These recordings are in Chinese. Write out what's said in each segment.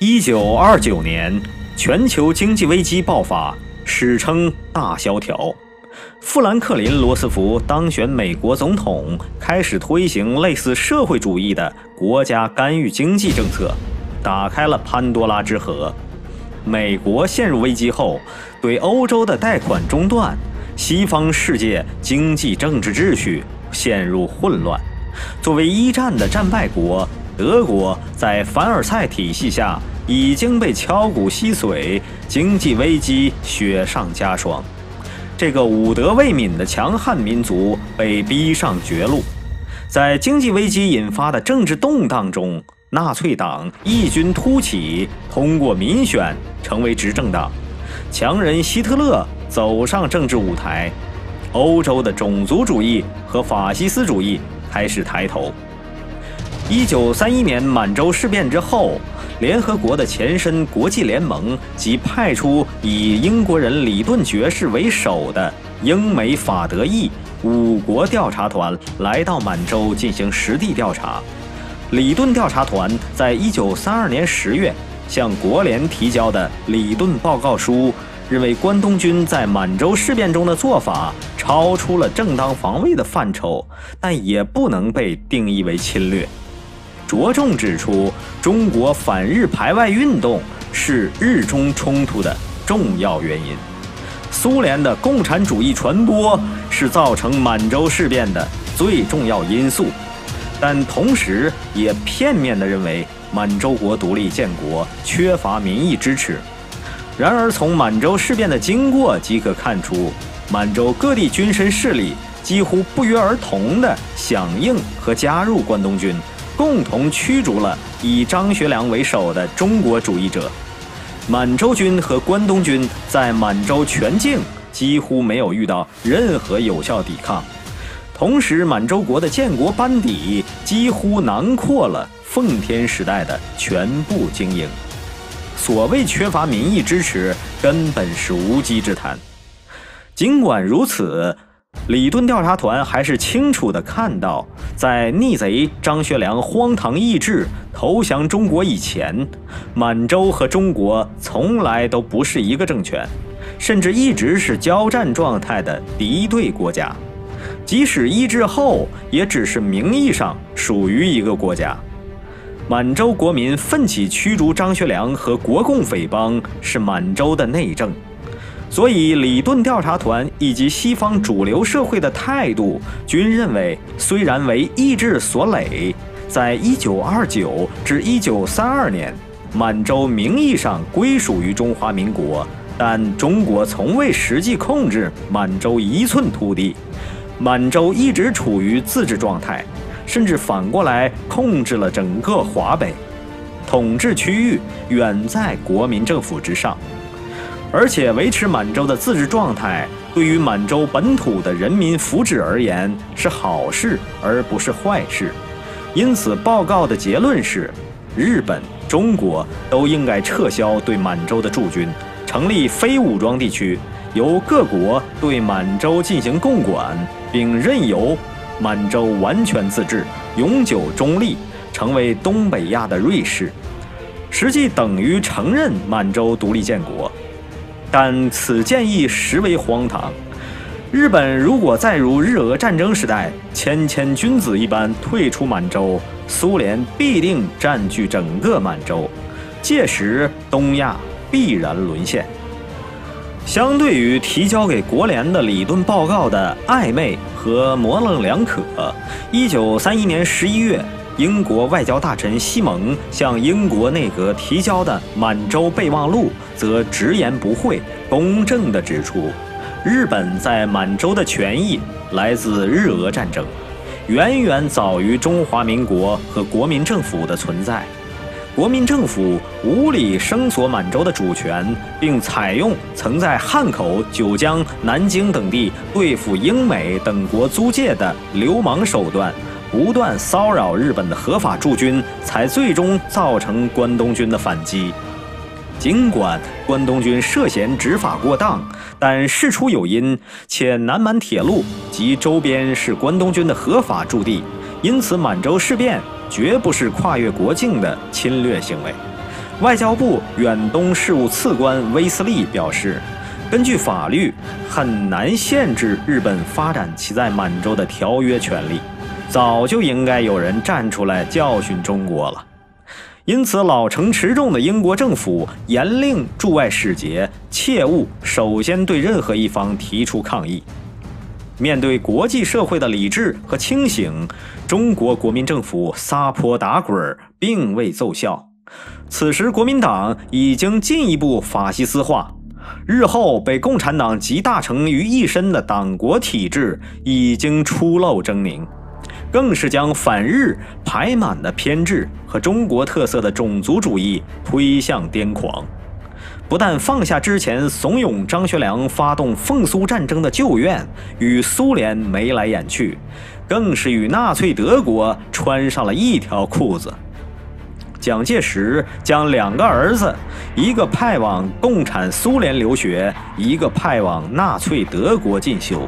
1929年，全球经济危机爆发，史称大萧条。富兰克林·罗斯福当选美国总统，开始推行类似社会主义的国家干预经济政策，打开了潘多拉之盒。美国陷入危机后，对欧洲的贷款中断，西方世界经济政治秩序陷入混乱。作为一战的战败国，德国在凡尔赛体系下已经被敲骨吸髓，经济危机雪上加霜。这个武德未泯的强悍民族被逼上绝路。在经济危机引发的政治动荡中，纳粹党异军突起，通过民选成为执政党。强人希特勒走上政治舞台，欧洲的种族主义和法西斯主义开始抬头。1931年满洲事变之后，联合国的前身国际联盟即派出以英国人里顿爵士为首的英美法德意5国调查团来到满洲进行实地调查。里顿调查团在1932年10月向国联提交的里顿报告书，认为关东军在满洲事变中的做法超出了正当防卫的范畴，但也不能被定义为侵略。着重指出，中国反日排外运动是日中冲突的重要原因。苏联的共产主义传播是造成满洲事变的最重要因素，但同时也片面地认为满洲国独立建国缺乏民意支持。然而，从满洲事变的经过即可看出，满洲各地军神势力几乎不约而同地响应和加入关东军，共同驱逐了以张学良为首的中国主义者。满洲军和关东军在满洲全境几乎没有遇到任何有效抵抗。同时，满洲国的建国班底几乎囊括了奉天时代的全部精英。所谓缺乏民意支持，根本是无稽之谈。尽管如此，里顿调查团还是清楚地看到，在逆贼张学良荒唐意志投降中国以前，满洲和中国从来都不是一个政权，甚至一直是交战状态的敌对国家。即使一致后，也只是名义上属于一个国家。满洲国民奋起驱逐张学良和国共匪帮是满洲的内政。所以，里顿调查团以及西方主流社会的态度均认为，虽然为意志所累，在1929至1932年，满洲名义上归属于中华民国，但中国从未实际控制满洲1寸土地，满洲一直处于自治状态，甚至反过来控制了整个华北，统治区域远在国民政府之上。而且维持满洲的自治状态，对于满洲本土的人民福祉而言是好事，而不是坏事。因此，报告的结论是，日本、中国都应该撤销对满洲的驻军，成立非武装地区，由各国对满洲进行共管，并任由满洲完全自治，永久中立，成为东北亚的瑞士，实际等于承认满洲独立建国。但此建议实为荒唐。日本如果再如日俄战争时代谦谦君子一般退出满洲，苏联必定占据整个满洲，届时东亚必然沦陷。相对于提交给国联的里顿报告的暧昧和模棱两可，1931年11月，英国外交大臣西蒙向英国内阁提交的满洲备忘录则直言不讳、公正地指出，日本在满洲的权益来自日俄战争，远远早于中华民国和国民政府的存在。国民政府无理声索满洲的主权，并采用曾在汉口、九江、南京等地对付英美等国租界的流氓手段，不断骚扰日本的合法驻军，才最终造成关东军的反击。尽管关东军涉嫌执法过当，但事出有因，且南满铁路及周边是关东军的合法驻地，因此满洲事变绝不是跨越国境的侵略行为。外交部远东事务次官威斯利表示，根据法律很难限制日本发展其在满洲的条约权利，早就应该有人站出来教训中国了。因此，老成持重的英国政府严令驻外使节切勿首先对任何一方提出抗议。面对国际社会的理智和清醒，中国国民政府撒泼打滚并未奏效。此时，国民党已经进一步法西斯化，日后被共产党集大成于一身的党国体制已经初露狰狞，更是将反日排满的偏执和中国特色的种族主义推向癫狂。不但放下之前怂恿张学良发动奉苏战争的旧怨，与苏联眉来眼去，更是与纳粹德国穿上了一条裤子。蒋介石将2个儿子，一个派往共产苏联留学，一个派往纳粹德国进修。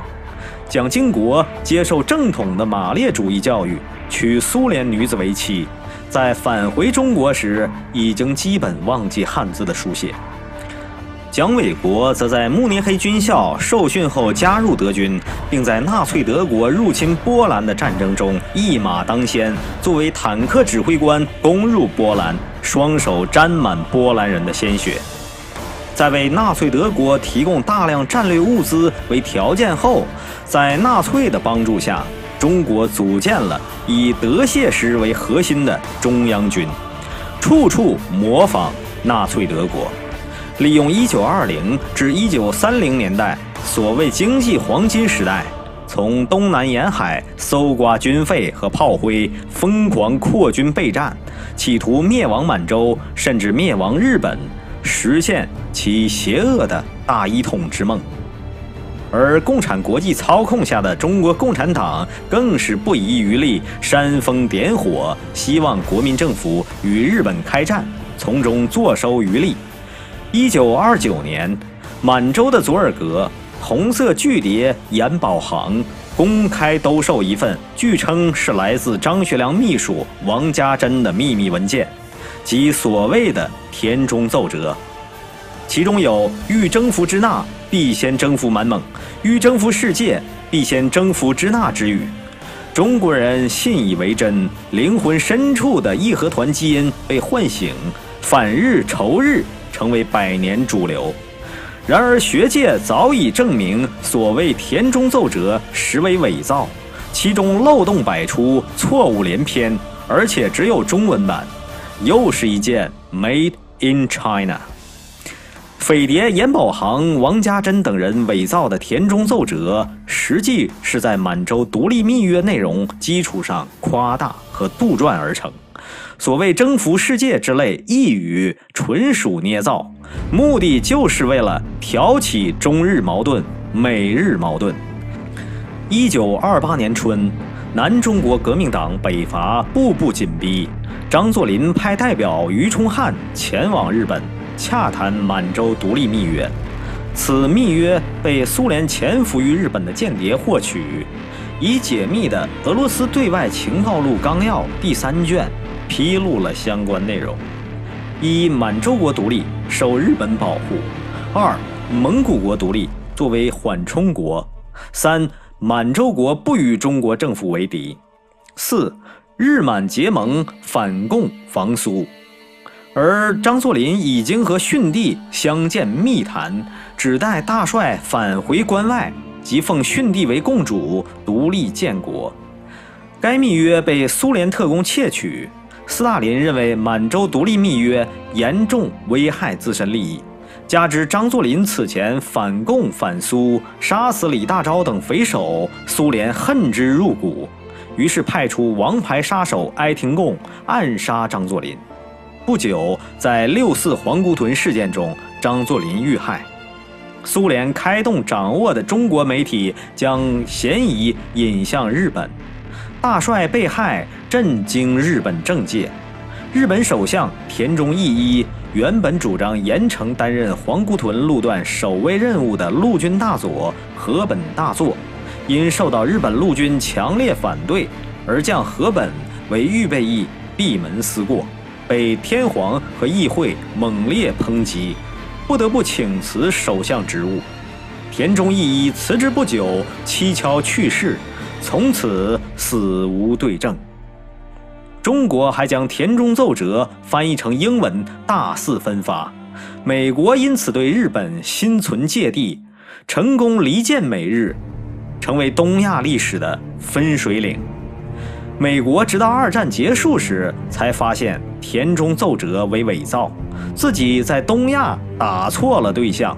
蒋经国接受正统的马列主义教育，娶苏联女子为妻，在返回中国时已经基本忘记汉字的书写。蒋纬国则在慕尼黑军校受训后加入德军，并在纳粹德国入侵波兰的战争中一马当先，作为坦克指挥官攻入波兰，双手沾满波兰人的鲜血。在为纳粹德国提供大量战略物资为条件后，在纳粹的帮助下，中国组建了以德械师为核心的中央军，处处模仿纳粹德国。利用1920至1930年代所谓经济黄金时代，从东南沿海搜刮军费和炮灰，疯狂扩军备战，企图灭亡满洲，甚至灭亡日本，实现其邪恶的大一统之梦。而共产国际操控下的中国共产党更是不遗余力，煽风点火，希望国民政府与日本开战，从中坐收渔利。1929年，满洲的佐尔格红色巨谍严保行公开兜售一份据称是来自张学良秘书王家珍的秘密文件，即所谓的田中奏折，其中有欲征服支那必先征服满蒙，欲征服世界必先征服支那之语。中国人信以为真，灵魂深处的义和团基因被唤醒，反日仇日成为百年主流。然而学界早已证明所谓田中奏折实为伪造，其中漏洞百出，错误连篇，而且只有中文版，又是一件 Made in China。匪谍严保行、王家珍等人伪造的田中奏折，实际是在满洲独立密约内容基础上夸大和杜撰而成。所谓征服世界之类一语纯属捏造，目的就是为了挑起中日矛盾、美日矛盾。1928年春，南中国革命党北伐步步紧逼，张作霖派代表于崇汉前往日本洽谈满洲独立密约。此密约被苏联潜伏于日本的间谍获取，已解密的俄罗斯对外情报录纲要第3卷披露了相关内容：一、满洲国独立受日本保护；二、蒙古国独立作为缓冲国；三、满洲国不与中国政府为敌；四、日满结盟反共防苏。而张作霖已经和逊帝相见密谈，只待大帅返回关外，即奉逊帝为共主，独立建国。该密约被苏联特工窃取，斯大林认为满洲独立密约严重危害自身利益，加之张作霖此前反共反苏，杀死李大钊等匪首，苏联恨之入骨，于是派出王牌杀手埃廷贡暗杀张作霖。不久，在6·4皇姑屯事件中，张作霖遇害。苏联开动掌握的中国媒体将嫌疑引向日本，大帅被害震惊日本政界。日本首相田中义一原本主张严惩担任皇姑屯路段守卫任务的陆军大佐河本大作，因受到日本陆军强烈反对，而将河本为预备役闭门思过。被天皇和议会猛烈抨击，不得不请辞首相职务。田中义一辞职不久，蹊跷去世，从此死无对证。中国还将田中奏折翻译成英文，大肆分发。美国因此对日本心存芥蒂，成功离间美日，成为东亚历史的分水岭。美国直到二战结束时才发现田中奏折为伪造，自己在东亚打错了对象。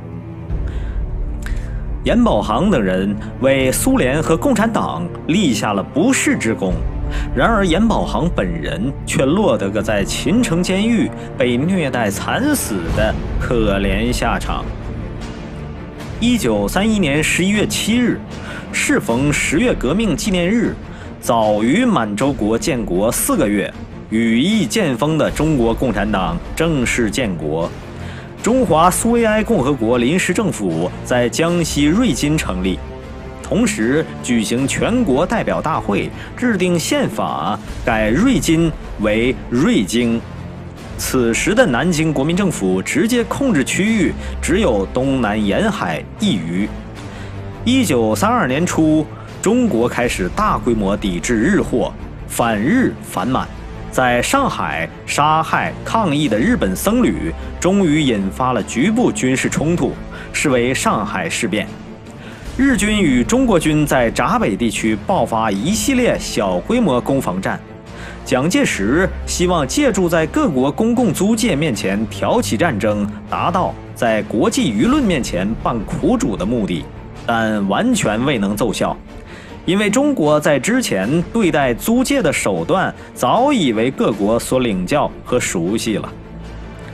严保行等人为苏联和共产党立下了不世之功，然而严保行本人却落得个在秦城监狱被虐待惨死的可怜下场。1931年11月7日，适逢10月革命纪念日，早于满洲国建国4个月，羽翼渐丰的中国共产党正式建国。中华苏维埃共和国临时政府在江西瑞金成立，同时举行全国代表大会，制定宪法，改瑞金为瑞京。此时的南京国民政府直接控制区域只有东南沿海一隅。1932年初，中国开始大规模抵制日货，反日反满。在上海杀害抗议的日本僧侣，终于引发了局部军事冲突，视为上海事变。日军与中国军在闸北地区爆发一系列小规模攻防战。蒋介石希望借助在各国公共租界面前挑起战争，达到在国际舆论面前扮苦主的目的，但完全未能奏效。因为中国在之前对待租界的手段早已为各国所领教和熟悉了，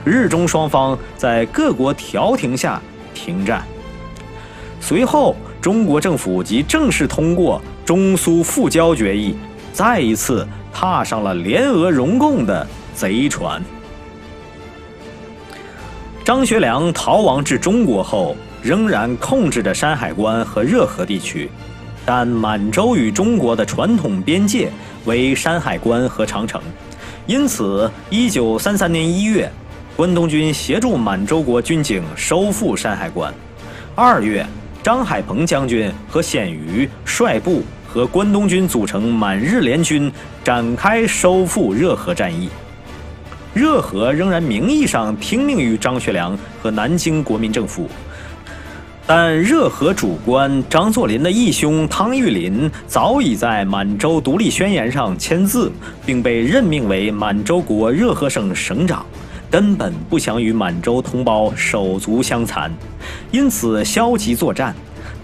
日中双方在各国调停下停战。随后，中国政府即正式通过中苏复交决议，再一次踏上了联俄容共的贼船。张学良逃亡至中国后，仍然控制着山海关和热河地区。但满洲与中国的传统边界为山海关和长城，因此1933年1月，关东军协助满洲国军警收复山海关。2月，张海鹏将军和鲜于率部和关东军组成满日联军，展开收复热河战役。热河仍然名义上听命于张学良和南京国民政府。但热河主官张作霖的义兄汤玉麟早已在满洲独立宣言上签字，并被任命为满洲国热河省省长，根本不想与满洲同胞手足相残，因此消极作战。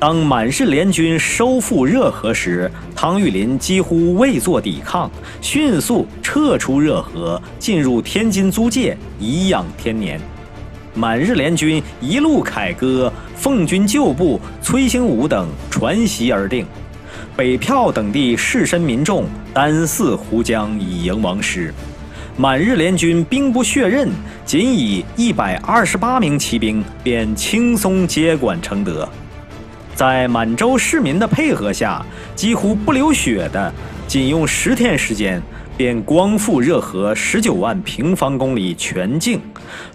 当满日联军收复热河时，汤玉麟几乎未作抵抗，迅速撤出热河，进入天津租界，颐养天年。满日联军一路凯歌，奉军旧部崔兴武等传檄而定。北票等地士绅民众单肆湖江以迎王师。满日联军兵不血刃，仅以128名骑兵便轻松接管承德。在满洲市民的配合下，几乎不流血的，仅用10天时间便光复热河19万平方公里全境。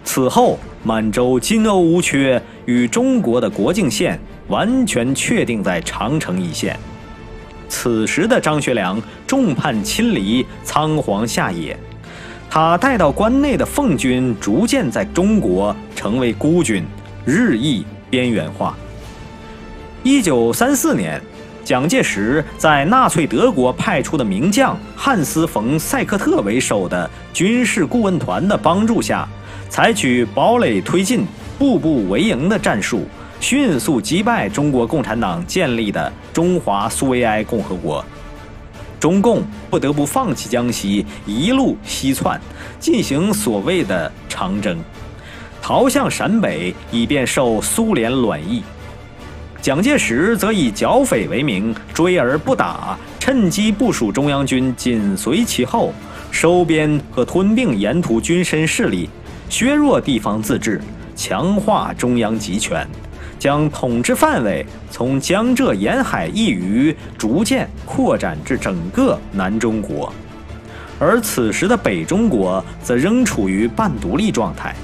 此后，满洲金瓯无缺，与中国的国境线完全确定在长城一线。此时的张学良众叛亲离，仓皇下野。他带到关内的奉军逐渐在中国成为孤军，日益边缘化。1934年，蒋介石在纳粹德国派出的名将汉斯·冯·塞克特为首的军事顾问团的帮助下，采取堡垒推进、步步为营的战术，迅速击败中国共产党建立的中华苏维埃共和国。中共不得不放弃江西，一路西窜，进行所谓的长征，逃向陕北，以便受苏联卵意。蒋介石则以剿匪为名，追而不打，趁机部署中央军紧随其后，收编和吞并沿途军绅势力，削弱地方自治，强化中央集权，将统治范围从江浙沿海一隅逐渐扩展至整个南中国。而此时的北中国则仍处于半独立状态。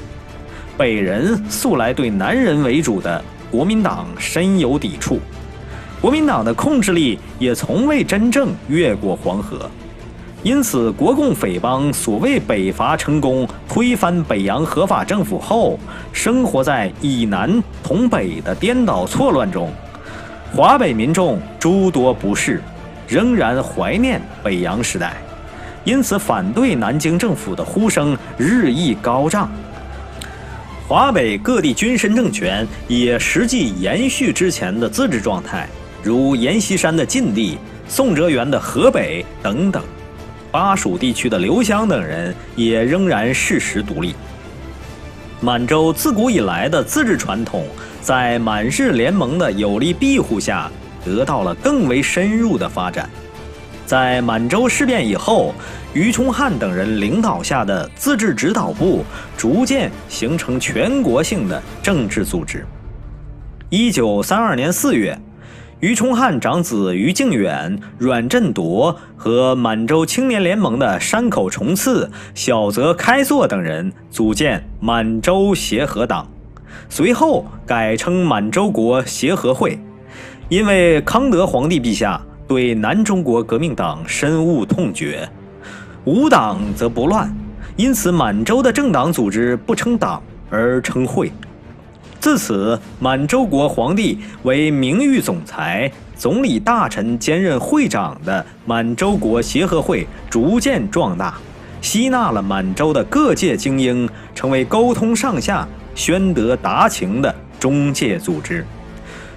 北人素来对南人为主的国民党深有抵触，国民党的控制力也从未真正越过黄河，因此国共匪帮所谓北伐成功，推翻北洋合法政府后，生活在以南同北的颠倒错乱中，华北民众诸多不适，仍然怀念北洋时代，因此反对南京政府的呼声日益高涨。华北各地军绅政权也实际延续之前的自治状态，如阎锡山的晋地、宋哲元的河北等等。巴蜀地区的刘湘等人也仍然事实独立。满洲自古以来的自治传统，在满日联盟的有力庇护下，得到了更为深入的发展。在满洲事变以后，于崇汉等人领导下的自治指导部逐渐形成全国性的政治组织。1932年4月，于崇汉长子于敬远、阮振铎和满洲青年联盟的山口崇次、小泽开作等人组建满洲协和党，随后改称满洲国协和会。因为康德皇帝陛下对南中国革命党深恶痛绝，无党则不乱，因此满洲的政党组织不称党而称会。自此，满洲国皇帝为名誉总裁、总理大臣兼任会长的满洲国协和会逐渐壮大，吸纳了满洲的各界精英，成为沟通上下、宣德达情的中介组织，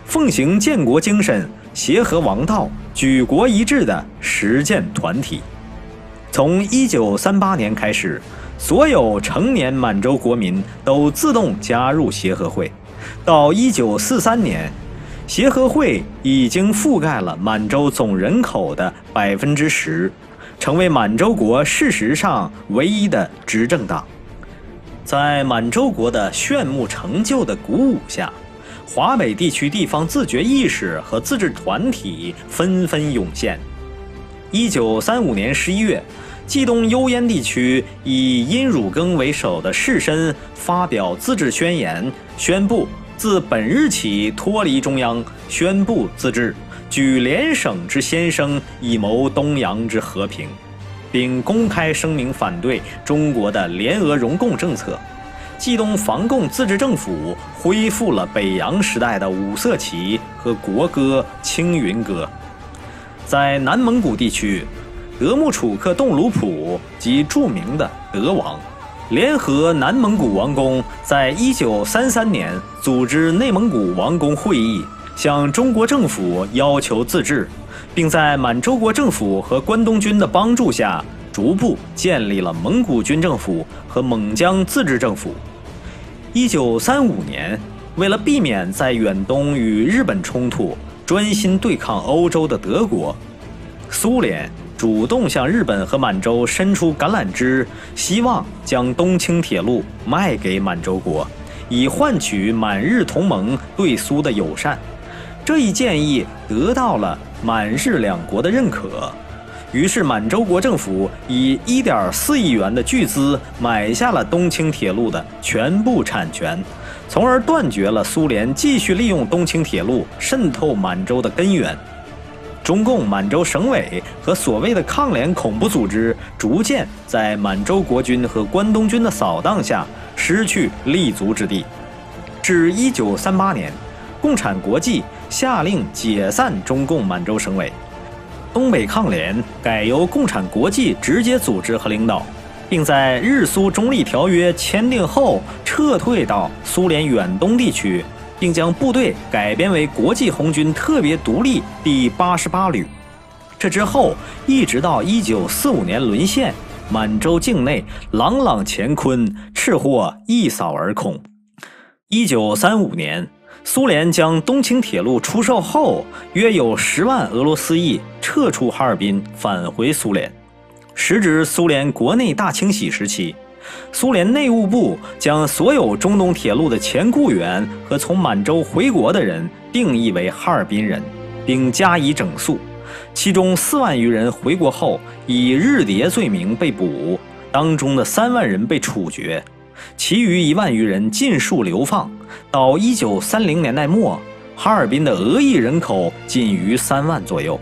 奉行建国精神、协和王道、举国一致的实践团体。从1938年开始，所有成年满洲国民都自动加入协和会。到1943年，协和会已经覆盖了满洲总人口的10%，成为满洲国事实上唯一的执政党。在满洲国的炫目成就的鼓舞下，华北地区地方自觉意识和自治团体纷纷涌现。1935年11月，冀东幽燕地区以殷汝耕为首的士绅发表自治宣言，宣布自本日起脱离中央，宣布自治，举联省之先声，以谋东洋之和平，并公开声明反对中国的联俄容共政策。冀东防共自治政府恢复了北洋时代的五色旗和国歌《青云歌》。在南蒙古地区，德木楚克洞鲁普及著名的德王联合南蒙古王公，在1933年组织内蒙古王公会议，向中国政府要求自治，并在满洲国政府和关东军的帮助下，逐步建立了蒙古军政府和蒙疆自治政府。1935年，为了避免在远东与日本冲突，专心对抗欧洲的德国，苏联主动向日本和满洲伸出橄榄枝，希望将东清铁路卖给满洲国，以换取满日同盟对苏的友善。这一建议得到了满日两国的认可，于是满洲国政府以1.4亿元的巨资买下了东清铁路的全部产权，从而断绝了苏联继续利用东清铁路渗透满洲的根源。中共满洲省委和所谓的抗联恐怖组织逐渐在满洲国军和关东军的扫荡下失去立足之地。至1938年，共产国际下令解散中共满洲省委，东北抗联改由共产国际直接组织和领导，并在日苏中立条约签订后撤退到苏联远东地区，并将部队改编为国际红军特别独立第88旅。这之后，一直到1945年沦陷，满洲境内朗朗乾坤，赤货一扫而空。1935年，苏联将东清铁路出售后，约有10万俄罗斯裔撤出哈尔滨，返回苏联。时值苏联国内大清洗时期，苏联内务部将所有中东铁路的前雇员和从满洲回国的人定义为哈尔滨人，并加以整肃，其中4万余人回国后以日谍罪名被捕，当中的3万人被处决，其余1万余人尽数流放。到1930年代末，哈尔滨的俄裔人口仅余3万左右。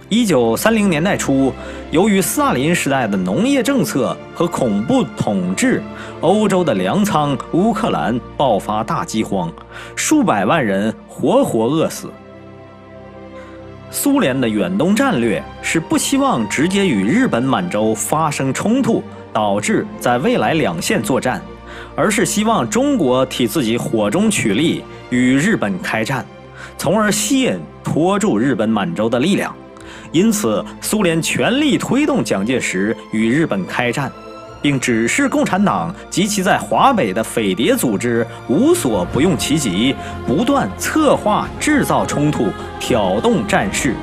1930年代初，由于斯大林时代的农业政策和恐怖统治，欧洲的粮仓乌克兰爆发大饥荒，数百万人活活饿死。苏联的远东战略是不希望直接与日本满洲发生冲突，导致在未来两线作战，而是希望中国替自己火中取栗，与日本开战，从而吸引拖住日本满洲的力量。因此，苏联全力推动蒋介石与日本开战，并指示共产党及其在华北的匪谍组织无所不用其极，不断策划制造冲突，挑动战事。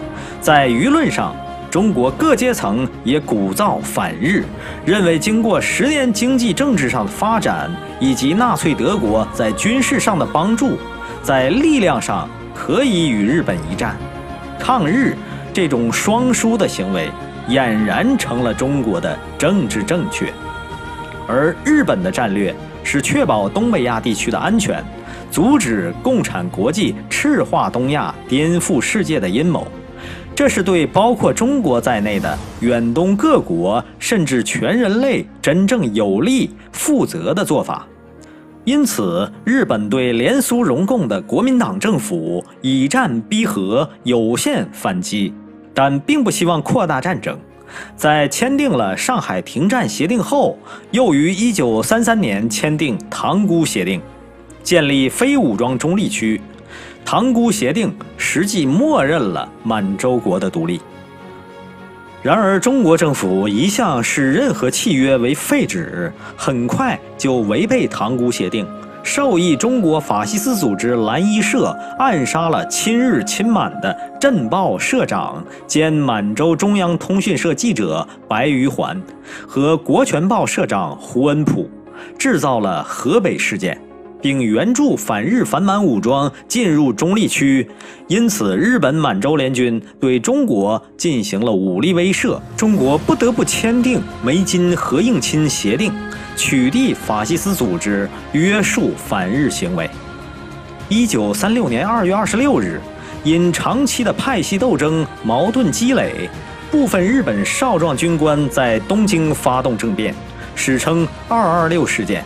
在舆论上，中国各阶层也鼓噪反日，认为经过10年经济政治上的发展，以及纳粹德国在军事上的帮助，在力量上可以与日本一战。抗日这种双输的行为俨然成了中国的政治正确，而日本的战略是确保东北亚地区的安全，阻止共产国际赤化东亚、颠覆世界的阴谋。这是对包括中国在内的远东各国甚至全人类真正有利、负责的做法。因此，日本对联苏容共的国民党政府以战逼和，有限反击，但并不希望扩大战争。在签订了上海停战协定后，又于1933年签订塘沽协定，建立非武装中立区。塘沽协定实际默认了满洲国的独立。然而，中国政府一向视任何契约为废纸，很快就违背塘沽协定，授意中国法西斯组织蓝衣社暗杀了亲日亲满的镇报社长兼满洲中央通讯社记者白玉环和国权报社长胡恩溥，制造了河北事件，并援助反日反满武装进入中立区。因此，日本满洲联军对中国进行了武力威慑，中国不得不签订梅津和应钦协定，取缔法西斯组织，约束反日行为。1936年2月26日，因长期的派系斗争矛盾积累，部分日本少壮军官在东京发动政变，史称226事件。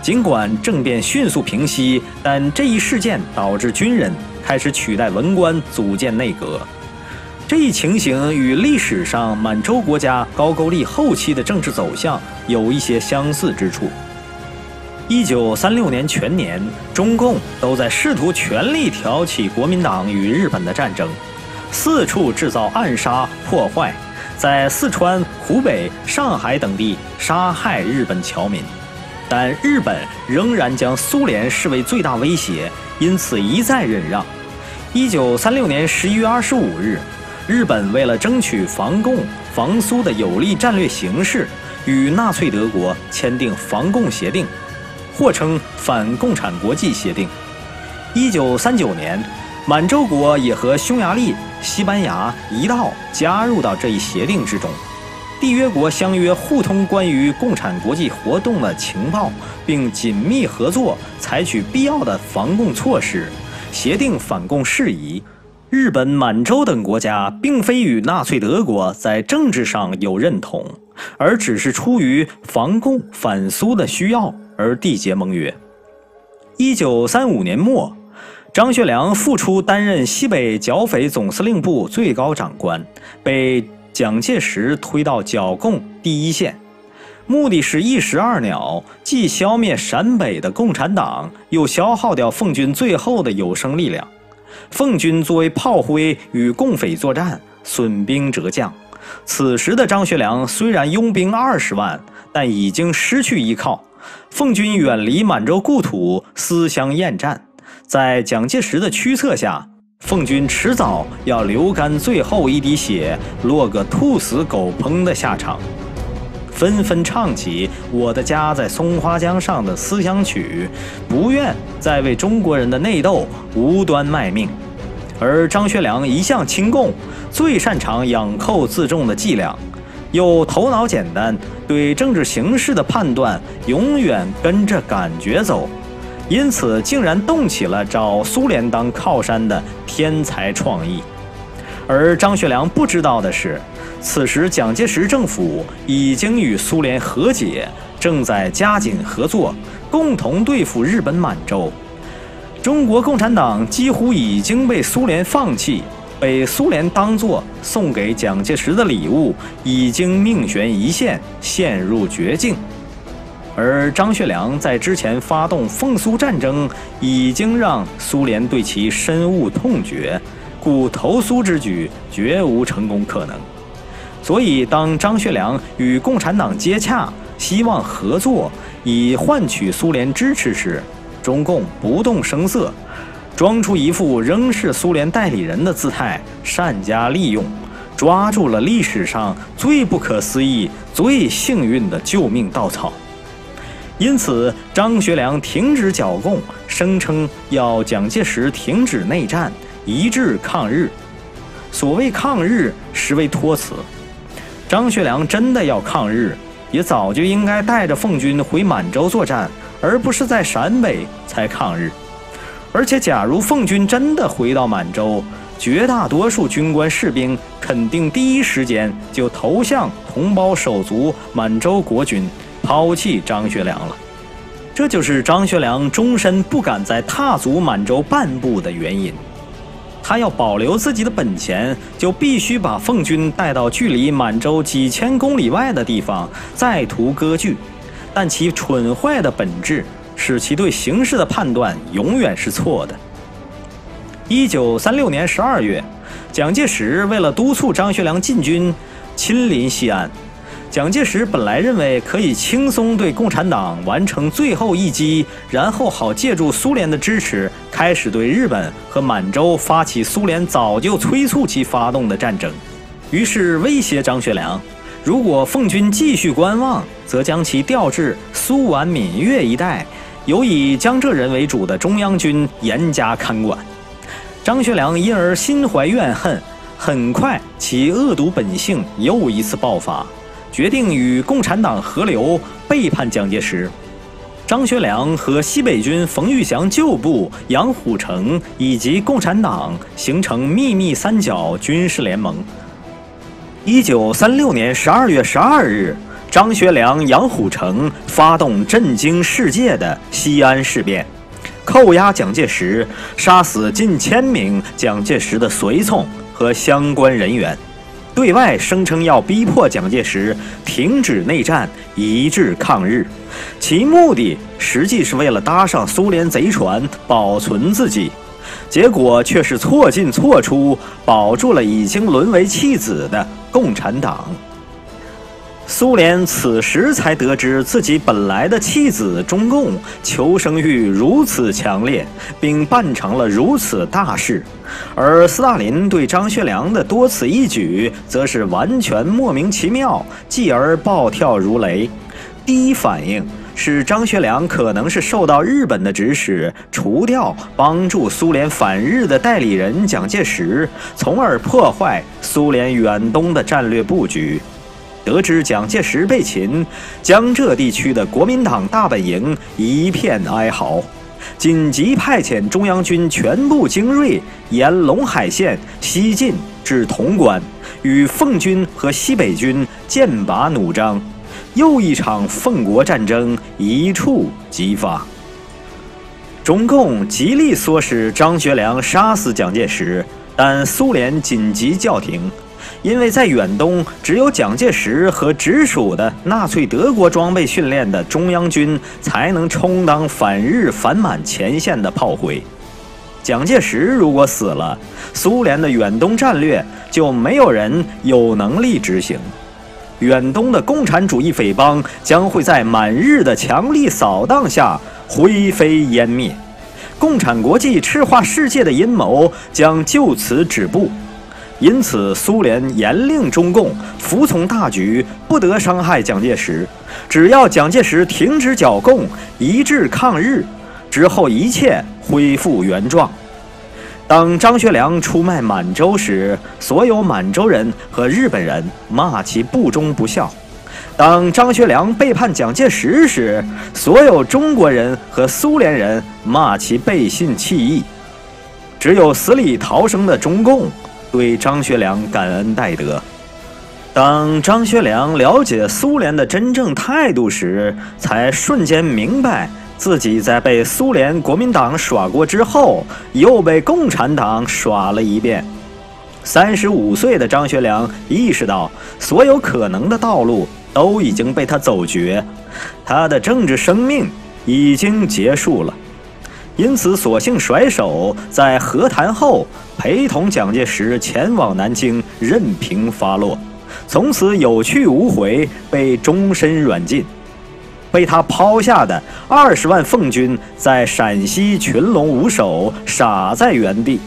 尽管政变迅速平息，但这一事件导致军人开始取代文官组建内阁。这一情形与历史上满洲国家高句丽后期的政治走向有一些相似之处。1936年全年，中共都在试图全力挑起国民党与日本的战争，四处制造暗杀破坏，在四川、湖北、上海等地杀害日本侨民。但日本仍然将苏联视为最大威胁，因此一再忍让。1936年11月25日，日本为了争取防共防苏的有利战略形势，与纳粹德国签订防共协定，或称反共产国际协定。1939年，满洲国也和匈牙利、西班牙一道加入到这一协定之中。缔约国相约互通关于共产国际活动的情报，并紧密合作，采取必要的防共措施，协定反共事宜。日本、满洲等国家并非与纳粹德国在政治上有认同，而只是出于防共反苏的需要而缔结盟约。1935年末，张学良复出担任西北剿匪总司令部最高长官，被蒋介石推到剿共第一线，目的是一石二鸟，既消灭陕北的共产党，又消耗掉奉军最后的有生力量。奉军作为炮灰与共匪作战，损兵折将。此时的张学良虽然拥兵20万，但已经失去依靠。奉军远离满洲故土，思乡厌战。在蒋介石的驱策下，奉军迟早要流干最后一滴血，落个兔死狗烹的下场。纷纷唱起我的家在松花江上的思乡曲，不愿再为中国人的内斗无端卖命。而张学良一向亲共，最擅长养寇自重的伎俩，又头脑简单，对政治形势的判断永远跟着感觉走，因此竟然动起了找苏联当靠山的天才创意。而张学良不知道的是，此时蒋介石政府已经与苏联和解，正在加紧合作，共同对付日本满洲。中国共产党几乎已经被苏联放弃，被苏联当作送给蒋介石的礼物，已经命悬一线，陷入绝境。而张学良在之前发动奉苏战争，已经让苏联对其深恶痛绝，故投苏之举绝无成功可能。所以当张学良与共产党接洽，希望合作以换取苏联支持时，中共不动声色，装出一副仍是苏联代理人的姿态，善加利用，抓住了历史上最不可思议、最幸运的救命稻草。因此，张学良停止剿共，声称要蒋介石停止内战，一致抗日。所谓抗日，实为托词。张学良真的要抗日，也早就应该带着奉军回满洲作战，而不是在陕北才抗日。而且，假如奉军真的回到满洲，绝大多数军官士兵肯定第一时间就投向同胞手足满洲国军，抛弃张学良了。这就是张学良终身不敢再踏足满洲半步的原因。他要保留自己的本钱，就必须把奉军带到距离满洲几千公里外的地方，再图割据。但其蠢坏的本质，使其对形势的判断永远是错的。1936年12月，蒋介石为了督促张学良进军，亲临西安。蒋介石本来认为可以轻松对共产党完成最后一击，然后好借助苏联的支持，开始对日本和满洲发起苏联早就催促其发动的战争。于是威胁张学良，如果奉军继续观望，则将其调至苏皖闽粤一带，由以江浙人为主的中央军严加看管。张学良因而心怀怨恨，很快其恶毒本性又一次爆发，决定与共产党合流，背叛蒋介石。张学良和西北军冯玉祥旧部杨虎城以及共产党形成秘密三角军事联盟。1936年12月12日，张学良、杨虎城发动震惊世界的西安事变，扣押蒋介石，杀死近1000名蒋介石的随从和相关人员，对外声称要逼迫蒋介石停止内战，一致抗日。其目的实际是为了搭上苏联贼船，保存自己。结果却是错进错出，保住了已经沦为弃子的共产党。苏联此时才得知自己本来的弃子中共求生欲如此强烈，并办成了如此大事，而斯大林对张学良的多此一举则是完全莫名其妙，继而暴跳如雷。第一反应是张学良可能是受到日本的指使，除掉帮助苏联反日的代理人蒋介石，从而破坏苏联远东的战略布局。得知蒋介石被擒，江浙地区的国民党大本营一片哀嚎，紧急派遣中央军全部精锐沿陇海线西进至潼关，与奉军和西北军剑拔弩张。又一场奉国战争一触即发。中共极力唆使张学良杀死蒋介石，但苏联紧急叫停。因为在远东，只有蒋介石和直属的纳粹德国装备训练的中央军才能充当反日反满前线的炮灰。蒋介石如果死了，苏联的远东战略就没有人有能力执行。远东的共产主义匪帮将会在满日的强力扫荡下灰飞烟灭，共产国际赤化世界的阴谋将就此止步。因此，苏联严令中共服从大局，不得伤害蒋介石。只要蒋介石停止剿共，一致抗日，之后一切恢复原状。当张学良出卖满洲时，所有满洲人和日本人骂其不忠不孝；当张学良背叛蒋介石时，所有中国人和苏联人骂其背信弃义。只有死里逃生的中共对张学良感恩戴德。当张学良了解苏联的真正态度时，才瞬间明白自己在被苏联国民党耍过之后，又被共产党耍了一遍。35岁的张学良意识到，所有可能的道路都已经被他走绝，他的政治生命已经结束了。因此索性甩手，在和谈后陪同蒋介石前往南京，任凭发落，从此有去无回，被终身软禁。被他抛下的20万奉军在陕西群龙无首，傻在原地。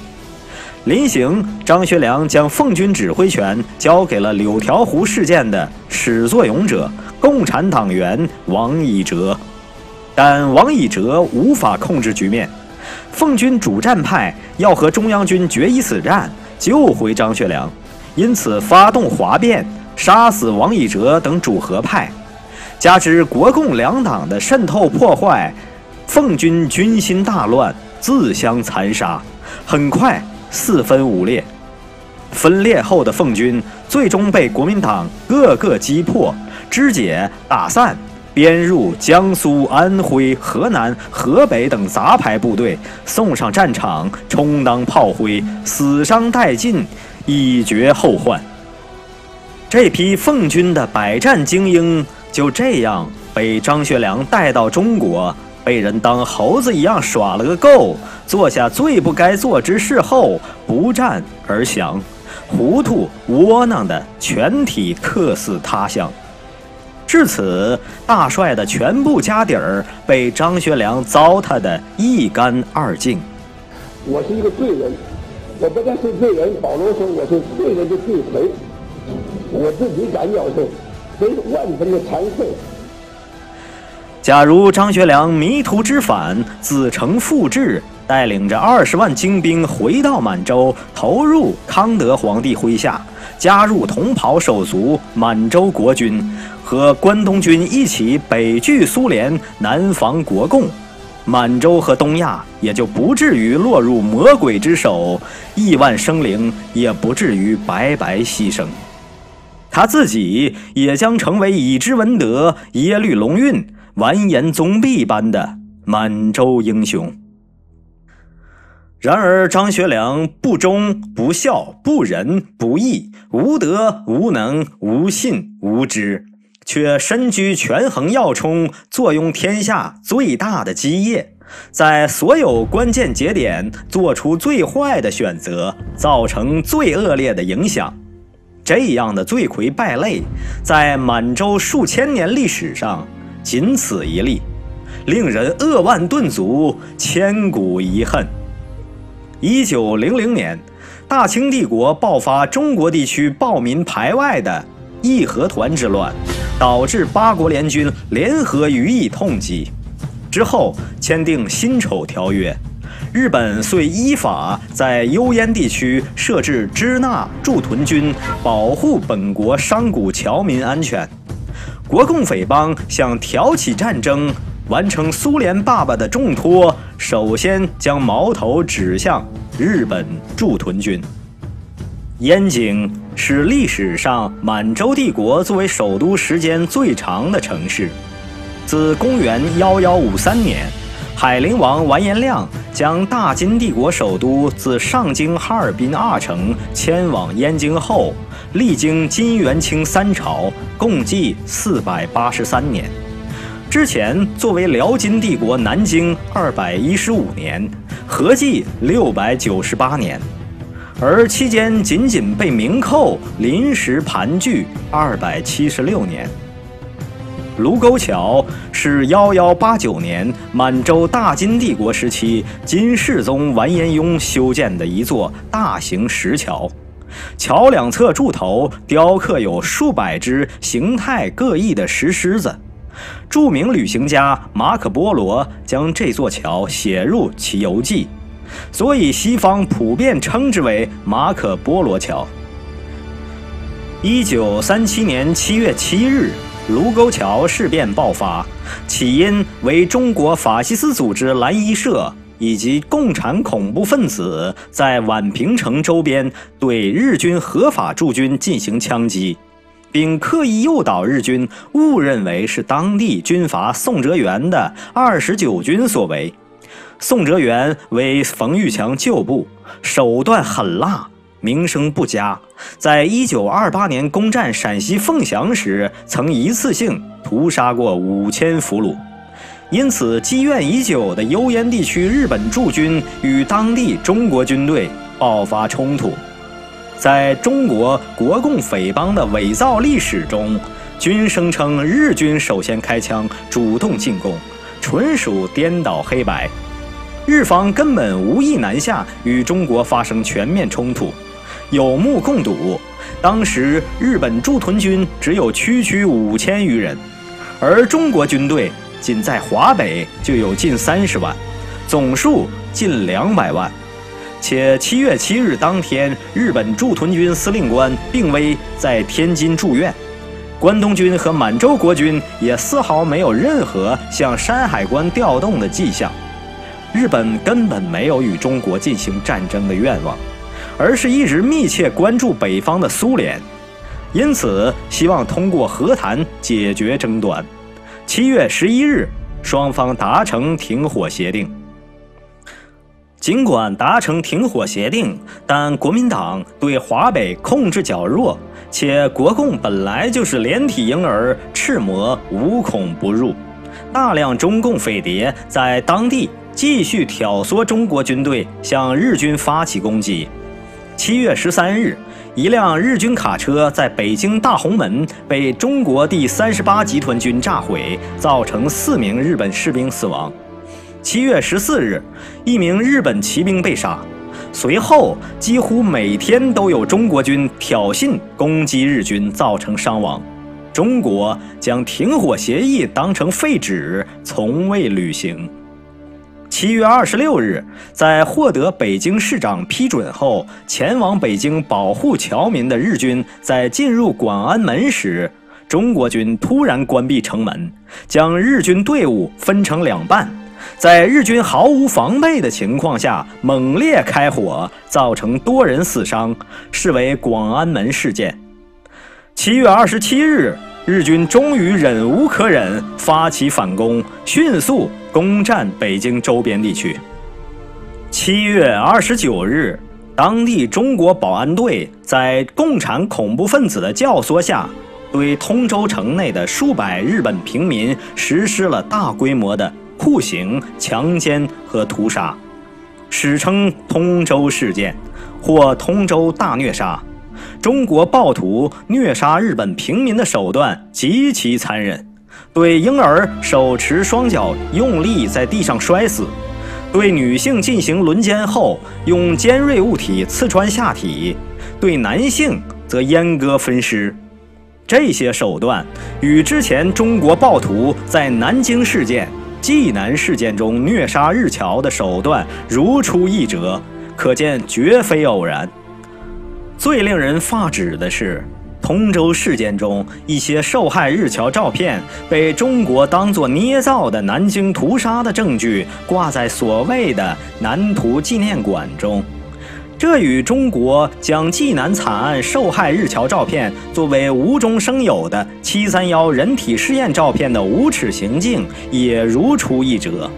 临行，张学良将奉军指挥权交给了柳条湖事件的始作俑者共产党员王以哲。但王以哲无法控制局面，奉军主战派要和中央军决一死战，救回张学良，因此发动哗变，杀死王以哲等主和派。加之国共两党的渗透破坏，奉军军心大乱，自相残杀，很快四分五裂。分裂后的奉军最终被国民党各个击破、肢解、打散，编入江苏、安徽、河南、河北等杂牌部队，送上战场，充当炮灰，死伤殆尽，以绝后患。这批奉军的百战精英就这样被张学良带到中国，被人当猴子一样耍了个够，做下最不该做之事后，不战而降，糊涂窝囊的全体客死他乡。至此，大帅的全部家底儿被张学良糟蹋得一干二净。我是一个罪人，我不但是罪人，保罗说我是罪人的罪魁，我自己感觉是真是万分的惭愧。假如张学良迷途知返，自成复制，带领着20万精兵回到满洲，投入康德皇帝麾下，加入同袍手足满洲国军，和关东军一起北拒苏联，南防国共，满洲和东亚也就不至于落入魔鬼之手，亿万生灵也不至于白白牺牲。他自己也将成为以知文德、耶律隆运、完颜宗弼般的满洲英雄。然而张学良不忠不孝不仁不义，无德无能无信无知，却身居权衡要冲，坐拥天下最大的基业，在所有关键节点做出最坏的选择，造成最恶劣的影响。这样的罪魁败类，在满洲数千年历史上仅此一例，令人扼腕顿足，千古遗恨。1900年，大清帝国爆发中国地区暴民排外的义和团之乱，导致八国联军联合予以痛击。之后签订辛丑条约，日本遂依法在幽燕地区设置支那驻屯军，保护本国商贾侨民安全。国共匪帮想挑起战争，完成苏联爸爸的重托，首先将矛头指向日本驻屯军。燕京是历史上满洲帝国作为首都时间最长的城市。自公元1153年，海陵王完颜亮将大金帝国首都自上京哈尔滨2城迁往燕京后，历经金元清3朝，共计483年。之前作为辽金帝国南京215年，合计698年，而期间仅被明寇临时盘踞276年。卢沟桥是1189年满洲大金帝国时期金世宗完颜雍修建的一座大型石桥，桥两侧柱头雕刻有数百只形态各异的石狮子。著名旅行家马可·波罗将这座桥写入其游记，所以西方普遍称之为马可·波罗桥。1937年7月7日，卢沟桥事变爆发，起因为中国法西斯组织蓝衣社以及共产恐怖分子在宛平城周边对日军合法驻军进行枪击，并刻意诱导日军误认为是当地军阀宋哲元的29军所为。宋哲元为冯玉祥旧部，手段狠辣，名声不佳，在1928年攻占陕西凤翔时，曾一次性屠杀过5000俘虏。因此，积怨已久的幽燕地区日本驻军与当地中国军队爆发冲突。在中国国共匪帮的伪造历史中，均声称日军首先开枪，主动进攻，纯属颠倒黑白。日方根本无意南下与中国发生全面冲突，有目共睹。当时日本驻屯军只有区5000余人，而中国军队仅在华北就有近30万，总数近200万。且7月7日当天，日本驻屯军司令官病危，在天津住院。关东军和满洲国军也丝毫没有任何向山海关调动的迹象。日本根本没有与中国进行战争的愿望，而是一直密切关注北方的苏联，因此希望通过和谈解决争端。7月11日，双方达成停火协定。尽管达成停火协定，但国民党对华北控制较弱，且国共本来就是连体婴儿，赤魔无孔不入，大量中共匪谍在当地继续挑唆中国军队向日军发起攻击。7月13日，一辆日军卡车在北京大红门被中国第38集团军炸毁，造成4名日本士兵死亡。7月14日，一名日本骑兵被杀。随后，几乎每天都有中国军挑衅攻击日军，造成伤亡。中国将停火协议当成废纸，从未履行。7月26日，在获得北京市长批准后，前往北京保护侨民的日军在进入广安门时，中国军突然关闭城门，将日军队伍分成2半，在日军毫无防备的情况下猛烈开火，造成多人死伤，视为广安门事件。7月27日，日军终于忍无可忍，发起反攻，迅速攻占北京周边地区。7月29日，当地中国保安队在共产恐怖分子的教唆下，对通州城内的数百日本平民实施了大规模的酷刑、强奸和屠杀，史称通州事件或通州大虐杀。中国暴徒虐杀日本平民的手段极其残忍，对婴儿手持双脚用力在地上摔死，对女性进行轮奸后用尖锐物体刺穿下体，对男性则阉割分尸。这些手段与之前中国暴徒在南京事件、济南事件中虐杀日侨的手段如出一辙，可见绝非偶然。最令人发指的是，通州事件中一些受害日侨照片被中国当作捏造的南京屠杀的证据挂在所谓的南屠纪念馆中，这与中国将济南惨案受害日侨照片作为无中生有的731人体试验照片的无耻行径也如出一辙。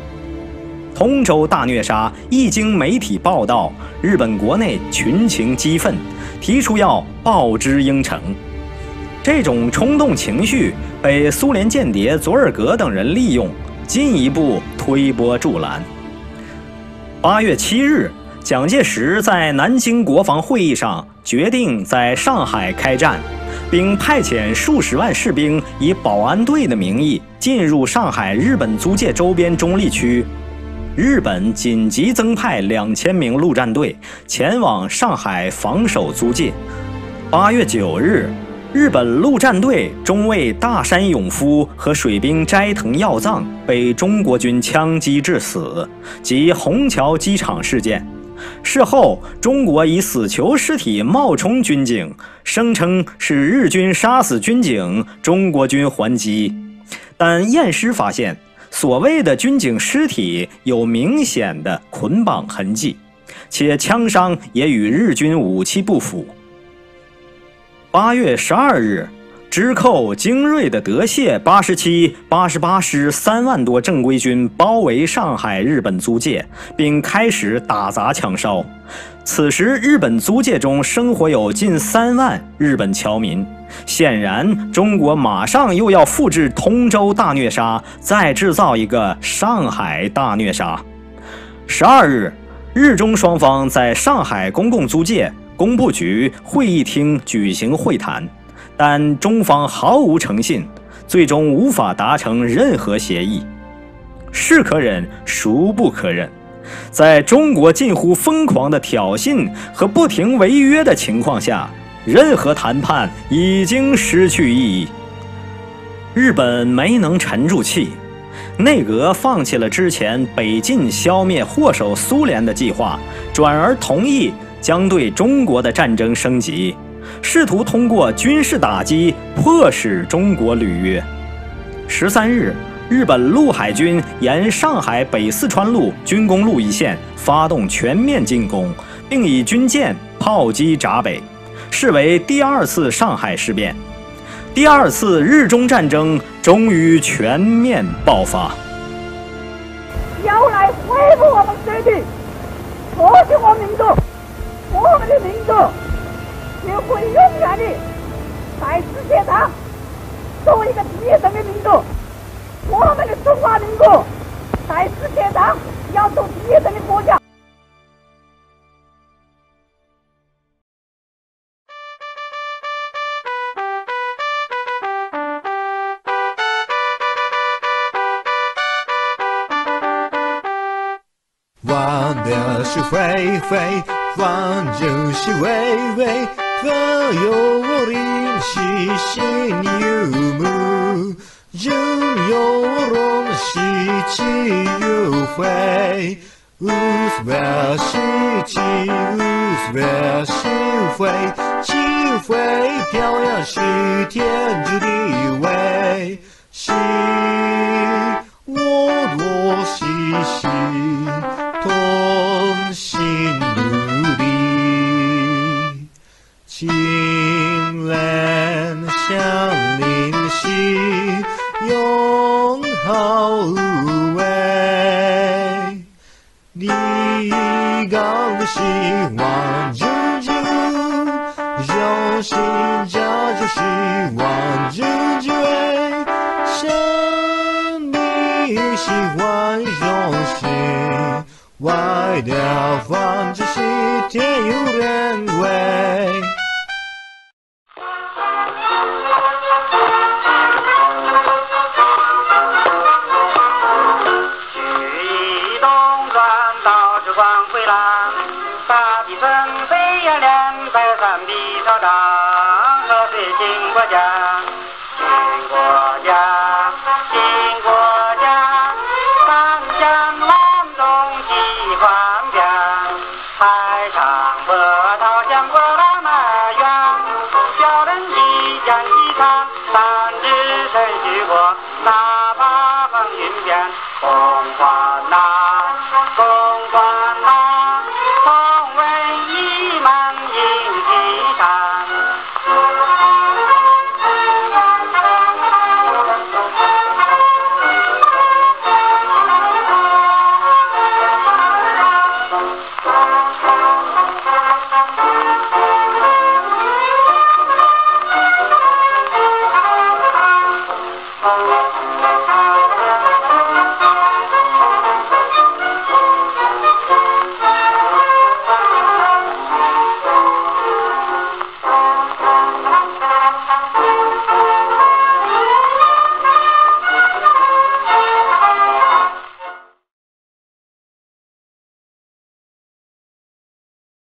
通州大虐杀一经媒体报道，日本国内群情激愤，提出要报之应城。这种冲动情绪被苏联间谍佐尔格等人利用，进一步推波助澜。8月7日，蒋介石在南京国防会议上决定在上海开战，并派遣数十万士兵以保安队的名义进入上海日本租界周边中立区。日本紧急增派2000名陆战队前往上海防守租界。8月9日，日本陆战队中尉大山勇夫和水兵斋藤耀藏被中国军枪击致死，即虹桥机场事件。事后，中国以死囚尸体冒充军警，声称是日军杀死军警，中国军还击。但验尸发现，所谓的军警尸体有明显的捆绑痕迹，且枪伤也与日军武器不符。8月12日，直扣精锐的德械87、88师3万多正规军包围上海日本租界，并开始打砸抢烧。此时，日本租界中生活有近3万日本侨民。显然，中国马上又要复制通州大虐杀，再制造一个上海大虐杀。12日，日中双方在上海公共租界工部局会议厅举行会谈，但中方毫无诚信，最终无法达成任何协议。是可忍，孰不可忍？在中国近乎疯狂的挑衅和不停违约的情况下，任何谈判已经失去意义。日本没能沉住气，内阁放弃了之前北进消灭祸首苏联的计划，转而同意将对中国的战争升级，试图通过军事打击迫使中国履约。13日，日本陆海军沿上海北四川路军工路一线发动全面进攻，并以军舰炮击闸北，视为第2次上海事变。第2次日中战争终于全面爆发。要来恢复我们水地，复兴我们民族，我们的民族也会永远的在世界上作为一个第一等的民族。我们的中华民国在世界上要做第一等的国家。忘的是飞飞，忘就是微微，可有灵犀心有目，人有容喜气有会，无所事情无所是非，气会飘扬是天之地位，是我若细细同心努力，情人相邻兮，永好无畏。你刚的希望之主，用心家就是望之之味，生命喜欢用心。外了方只是天有人为。曲一动转，导致光辉浪，大地纷飞呀，连百山比草长，河水经过家，经过家，经过家，三江浪中几万遍，海上波涛像波浪那样，小人一讲一唱，三只身许过，哪怕风云变，风帆呐，风帆呐，风